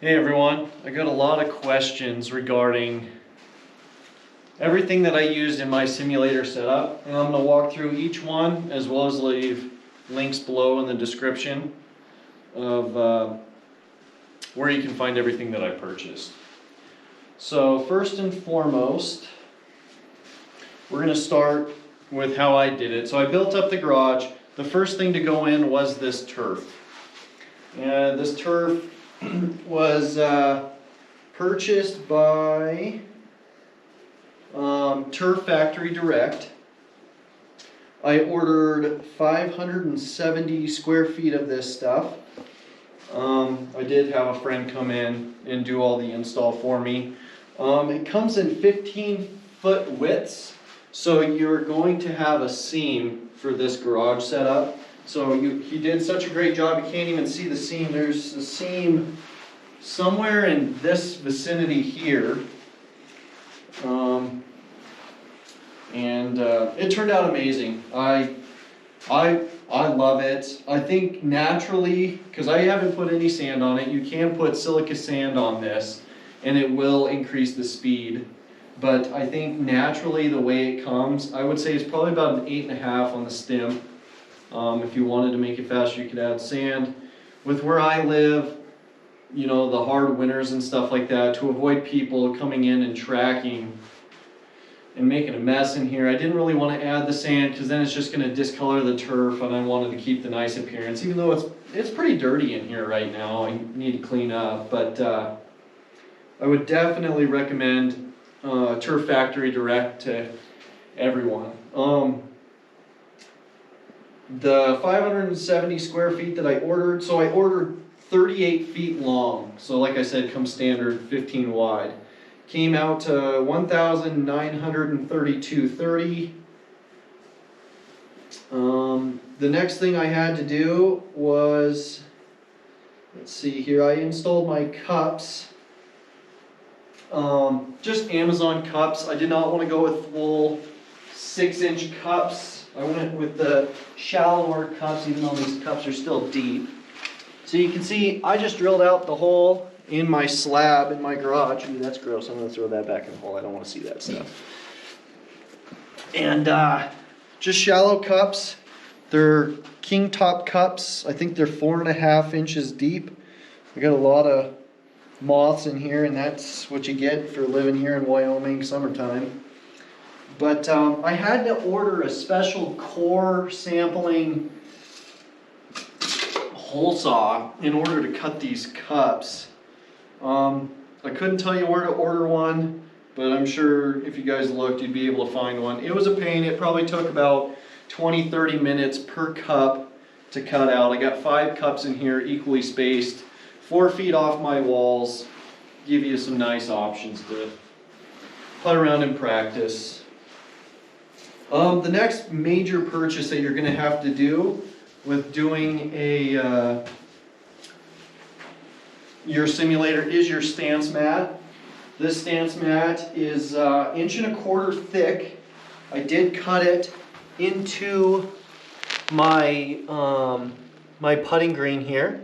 Hey everyone, I got a lot of questions regarding everything that I used in my simulator setup, and I'm going to walk through each one as well as leave links below in the description of where you can find everything that I purchased. So first and foremost, we're going to start with how I did it. So I built up the garage. The first thing to go in was this turf. And this turf was purchased by Turf Factory Direct. I ordered 570 square feet of this stuff. I did have a friend come in and do all the install for me. It comes in 15-foot widths, so you're going to have a seam for this garage setup. So he did such a great job, you can't even see the seam. There's a seam somewhere in this vicinity here. It turned out amazing. I love it. I think naturally, because I haven't put any sand on it, you can put silica sand on this and it will increase the speed. But I think naturally the way it comes, I would say it's probably about an 8.5 on the stem. If you wanted to make it faster, you could add sand. With where I live, you know, the hard winters and stuff like that, to avoid people coming in and tracking and making a mess in here, I didn't really want to add the sand because then it's just going to discolor the turf, and I wanted to keep the nice appearance, even though it's pretty dirty in here right now. I need to clean up, but I would definitely recommend Turf Factory Direct to everyone. The 570 square feet that I ordered, so I ordered 38 feet long. So like I said, comes standard 15 wide. Came out to $1,932.30. The next thing I had to do was, let's see here, I installed my cups. Just Amazon cups. I did not want to go with full 6-inch cups. I went with the shallower cups, even though these cups are still deep. So you can see I just drilled out the hole in my slab in my garage. Ooh, that's gross. I'm going to throw that back in the hole. I don't want to see that stuff. And just shallow cups. They're king top cups. I think they're 4.5 inches deep. We got a lot of moths in here, and that's what you get for living here in Wyoming summertime. But I had to order a special core sampling hole saw in order to cut these cups. I couldn't tell you where to order one, but I'm sure if you guys looked, you'd be able to find one. It was a pain. It probably took about 20-30 minutes per cup to cut out. I got 5 cups in here, equally spaced, 4 feet off my walls. Give you some nice options to putt around and practice. The next major purchase that you're going to have to do with doing your simulator is your stance mat. This stance mat is 1.25 inches thick. I did cut it into my my putting green here.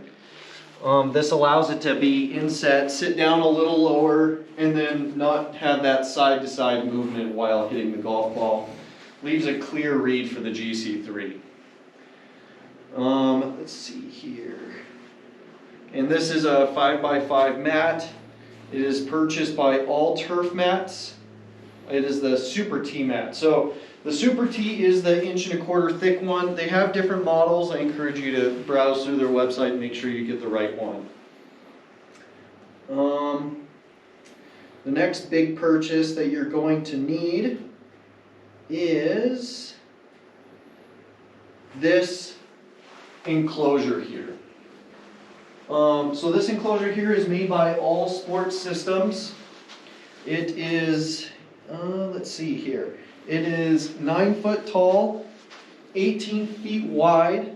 This allows it to be inset, sit down a little lower, and then not have that side-to-side movement while hitting the golf ball. Leaves a clear read for the GC3. Let's see here. And this is a 5x5 mat. It is purchased by All Turf Mats. It is the Super T mat. So the Super T is the 1.25 inch thick one. They have different models. I encourage you to browse through their website and make sure you get the right one. The next big purchase that you're going to need is this enclosure here. So this enclosure here is made by All Sports Systems. It is, let's see here. It is 9 foot tall, 18 feet wide,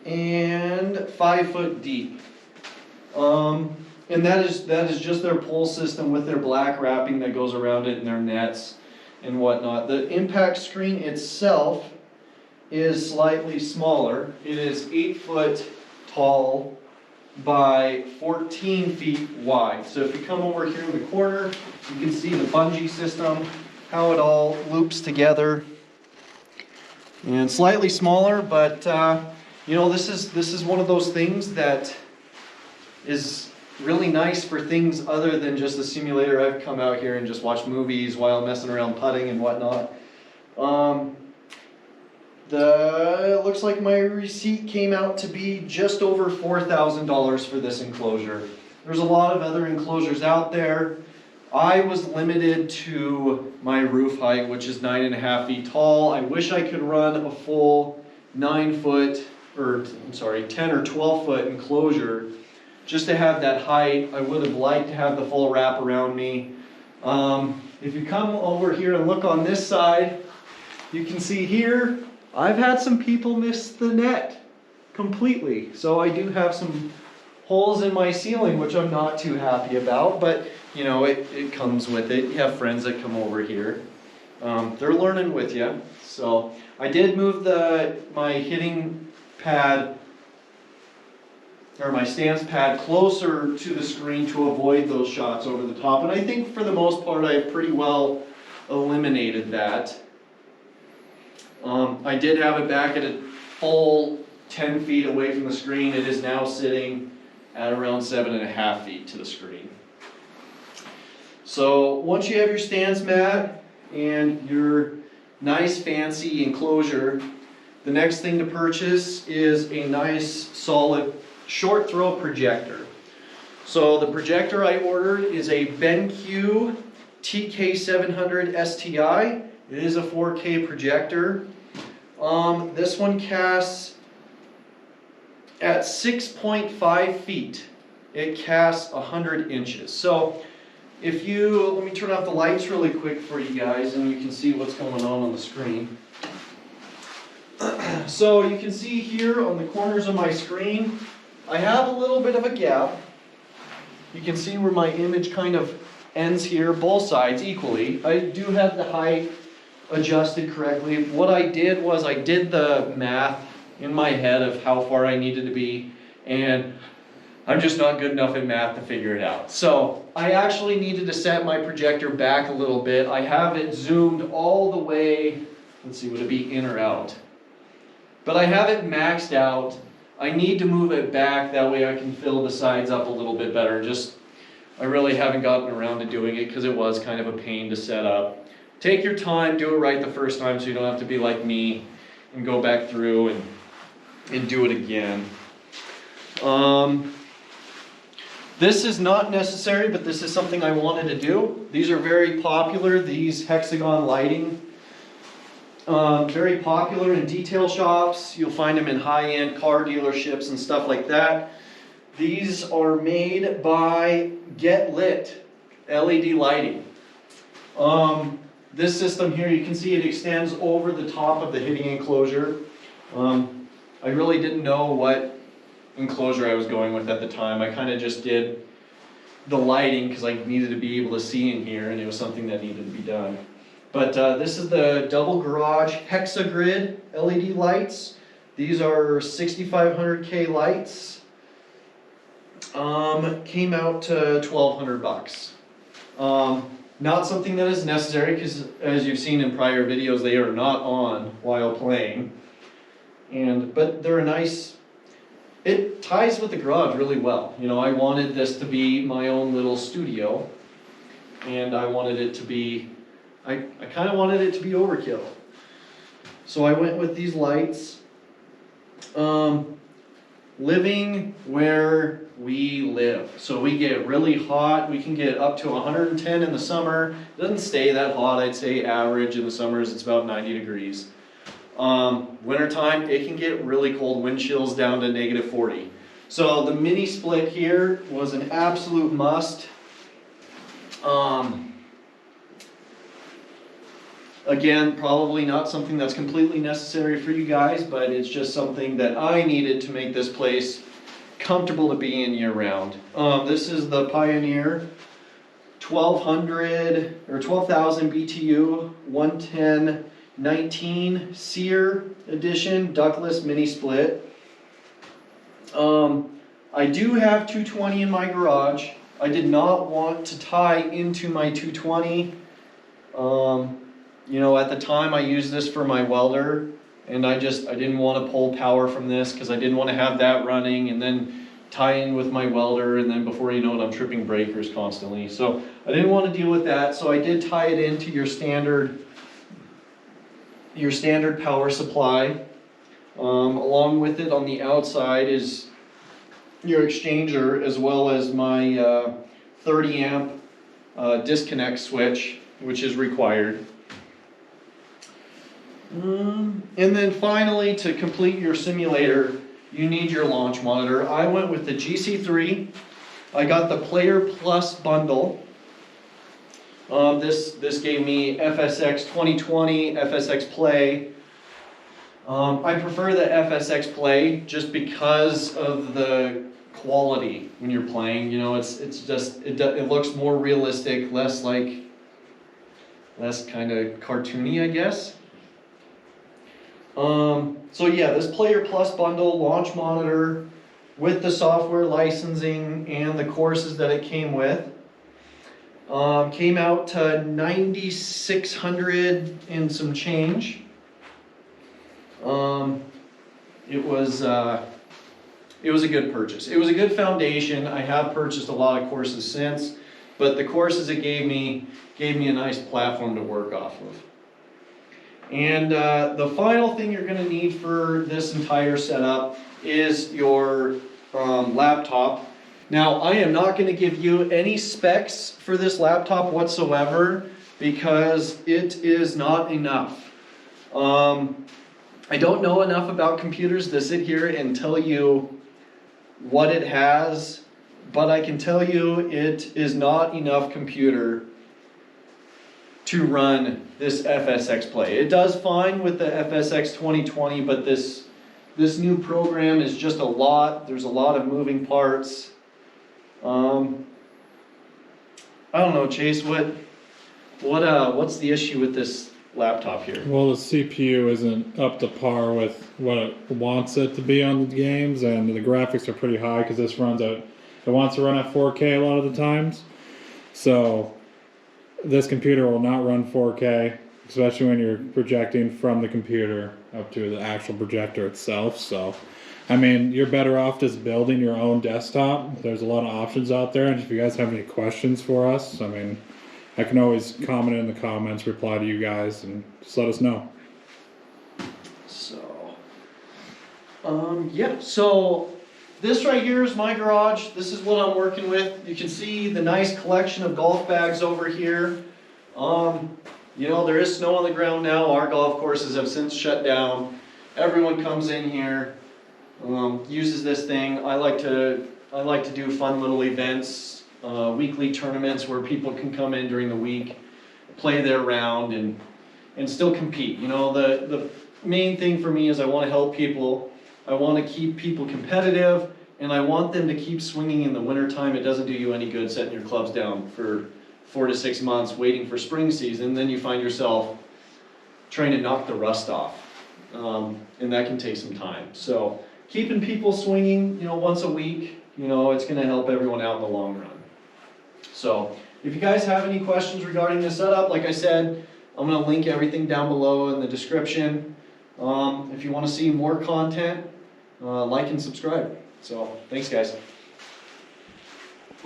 and 5 foot deep. And that is just their pole system with their black wrapping that goes around it and their nets and whatnot. The impact screen itself is slightly smaller. It is 8 foot tall by 14 feet wide. So if you come over here in the corner, you can see the bungee system, how it all loops together. And slightly smaller, but you know, this is one of those things that is really nice for things other than just the simulator. I've come out here and just watched movies while messing around putting and whatnot. It looks like my receipt came out to be just over $4,000 for this enclosure. There's a lot of other enclosures out there. I was limited to my roof height, which is 9.5 feet tall. I wish I could run a full 10 or 12 foot enclosure just to have that height. I would have liked to have the full wrap around me. If you come over here and look on this side, you can see here, I've had some people miss the net completely. So I do have some holes in my ceiling, which I'm not too happy about, but you know, it comes with it. You have friends that come over here. They're learning with you. So I did move my hitting pad, or my stance pad, closer to the screen to avoid those shots over the top. And I think for the most part, I've pretty well eliminated that. I did have it back at a full 10 feet away from the screen. It is now sitting at around 7.5 feet to the screen. So once you have your stance mat and your nice fancy enclosure, the next thing to purchase is a nice solid short throw projector. So the projector I ordered is a BenQ TK700 STI. It is a 4K projector. This one casts at 6.5 feet. It casts 100 inches. So let me turn off the lights really quick for you guys and you can see what's going on the screen. So you can see here on the corners of my screen, I have a little bit of a gap. You can see where my image kind of ends here, both sides equally. I do have the height adjusted correctly. What I did was I did the math in my head of how far I needed to be, and I'm just not good enough in math to figure it out. So I actually needed to set my projector back a little bit. I have it zoomed all the way, let's see, would it be in or out? But I have it maxed out. I need to move it back, that way I can fill the sides up a little bit better. I really haven't gotten around to doing it because it was kind of a pain to set up. Take your time, do it right the first time so you don't have to be like me and go back through and do it again. This is not necessary, but this is something I wanted to do. These are very popular, these hexagon lighting. Very popular in detail shops. You'll find them in high-end car dealerships and stuff like that. These are made by Get Lit LED lighting. This system here, you can see it extends over the top of the hitting enclosure. I really didn't know what enclosure I was going with at the time. I kind of just did the lighting because I needed to be able to see in here, and it was something that needed to be done. But this is the double garage hexagrid LED lights. These are 6500K lights. Came out to $1,200. Not something that is necessary because, as you've seen in prior videos, they are not on while playing. But they're a nice. It ties with the garage really well. You know, I wanted this to be my own little studio, and I wanted it to be. I kind of wanted it to be overkill. So I went with these lights. Living where we live. So we get really hot. We can get up to 110 in the summer. It doesn't stay that hot. I'd say average in the summers it's about 90 degrees. Wintertime, it can get really cold. Wind chills down to -40. So the mini split here was an absolute must. Again, probably not something that's completely necessary for you guys, but it's just something that I needed to make this place comfortable to be in year round. This is the Pioneer 1200 or 12,000 BTU 110/19 SEER edition ductless mini split. I do have 220 in my garage. I did not want to tie into my 220. You know, at the time I used this for my welder, and I didn't want to pull power from this because I didn't want to have that running and then tie in with my welder, and then before you know it, I'm tripping breakers constantly. So I didn't want to deal with that, so I did tie it into your standard power supply. Along with it on the outside is your exchanger, as well as my 30 amp disconnect switch, which is required. And then finally, to complete your simulator, you need your launch monitor. I went with the GC3. I got the Player Plus bundle. This gave me FSX 2020, FSX Play. I prefer the FSX Play just because of the quality when you're playing. You know, it looks more realistic, less kind of cartoony, I guess. So yeah, this Player Plus bundle, launch monitor with the software licensing and the courses that it came with, came out to $9,600 and some change. It was a good purchase. It was a good foundation. I have purchased a lot of courses since, but the courses it gave me a nice platform to work off of. And the final thing you're going to need for this entire setup is your laptop. Now, I am not going to give you any specs for this laptop whatsoever because it is not enough. I don't know enough about computers to sit here and tell you what it has, but I can tell you it is not enough computer to run this FSX Play. It does fine with the FSX 2020, but this new program is just a lot. There's a lot of moving parts. I don't know, Chase, what's the issue with this laptop here? Well, the CPU isn't up to par with what it wants it to be on the games, and the graphics are pretty high because this it wants to run at 4K a lot of the times. So this computer will not run 4K, especially when you're projecting from the computer up to the actual projector itself. So, I mean, you're better off just building your own desktop. There's a lot of options out there, and if you guys have any questions for us, I mean, I can always comment in the comments, reply to you guys, and just let us know. So, yeah, so this right here is my garage. This is what I'm working with. You can see the nice collection of golf bags over here. You know, there is snow on the ground now. Our golf courses have since shut down. Everyone comes in here, uses this thing. I like to do fun little events, weekly tournaments where people can come in during the week, play their round, and still compete. You know, the main thing for me is I want to help people. I want to keep people competitive, and I want them to keep swinging in the wintertime. It doesn't do you any good setting your clubs down for 4 to 6 months waiting for spring season. Then you find yourself trying to knock the rust off, and that can take some time. So keeping people swinging, you know, once a week, you know, it's going to help everyone out in the long run. So if you guys have any questions regarding the setup, like I said, I'm going to link everything down below in the description. If you want to see more content, like and subscribe. So thanks, guys.